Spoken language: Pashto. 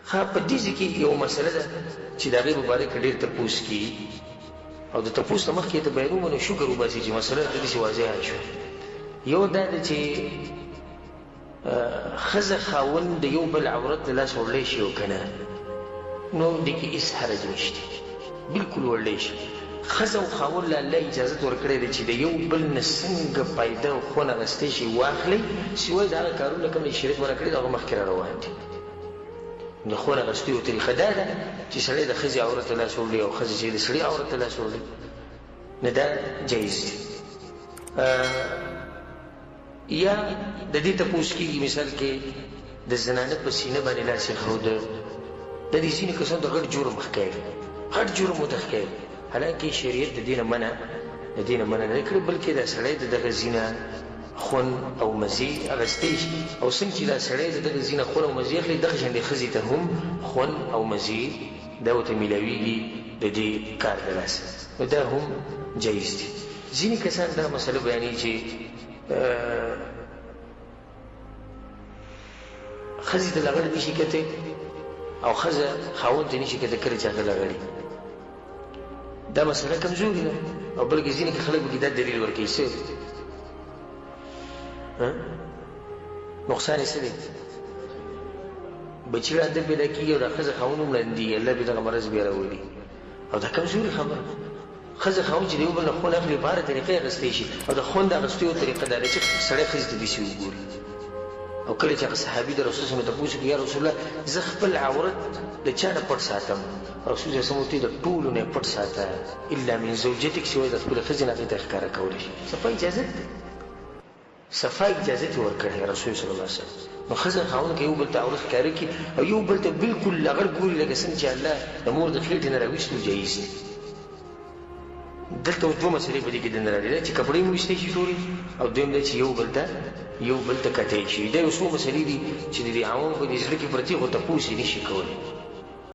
په دې ځای کې یو مسله ده چې د هغې مبارک ډېر تپوس کېږي او د تپوس نه مخکې ته باید ومنو شکر وباسي چې مسله ته داسې واضحه شوه. یو دا ده چې ښځه خاوند د یو بل عورت له لاسه وړلی شي او که نه، نو دې کې هېڅ حرج نشته، بلکل وړلی شي. ښځه او خاوند له الله اجازت ورکړی دی چې د یو بل نه څنګه فایده او خوند اخیستی شي واخلئ، سوای د هغه کارونه کوم چې شریعت منع کړي دي هغه مخکې را روان دي. د خوند اخیستو یو طریقه دا ده چې سړی د ښځې عورت ته لاس وړي او ښځه چې د سړي عورت ته لاس وړي، نه دا جایز دي. یا د دې تپوس کېږي مثال کې د زنانه په سینه باندې لاس ایښوده، د دې ځینې کسان د غټ جرم ښکاري، غټ جرم ورته ښکاري، حالانکې شریعت د دې نه منع نه کړي، بلکې دا سړی د دغه ځینه خون او مزې اخیستی شي، او څنګه چې دا سړی د دغه ځینه خون او مزې اخلي، دغه شان د ښځې ته هم خون او مزې دا ورته میلاویږي د دې کار د لاسه، نو دا هم جایز دي. ځینې کسان دا مسله بیانوي چې ښځې ته لغړ نشي کتی او ښځه خاوند ته نشي کتی کله چې هغه لغړي. دا مسله کمزوري ده، او بلکې ځینې کې خلک به دا دلیل ورکوي څه نقصان یې څه دی، بچي راته پیدا کېږي او دا ښځه خاوند هم ړندېږي، الله بې دغه مرض بیا راولي، او دا کمزوري خبره. ښځه خاوند چې د یو بل نه خون اخلي په هره طریقه یې اخیستی شي، او د خوند اخیستو یو طریقه دا ده چې سړی ښځې ته داسې وګوري. او کله چې هغه صحابي د رسول صلی تپوس وکړي یا رسول الله زه خپل عورت د چا نه پټ ساتم، رسول صلی الله د ټولو نه پټ ساته الا من زوجتک، سوای د خپلې ښځې نه هغې ته ښکاره کولی شي. صفا اجازت دی، صفا اجازت یې ورکړی رسول صلی الله علیه وسلم. نو ښځه خاوند که یو بل ته عورت ښکاره کړي او یو بل ته بلکل لغړ ګوري لکه څنګه چې الله د مور د خېټې نه راویستو جایز دی. دلته اوس دوه مسلې په دې کې دننه راغلي ده چې کپړې مو ویستی شي ټولې، او دویم دا چې یو بل ته کتی شي. دا یو څو مسلې دي چې د عوامو په دې زړه کې پرتې خو تپوس یې نشي کولی.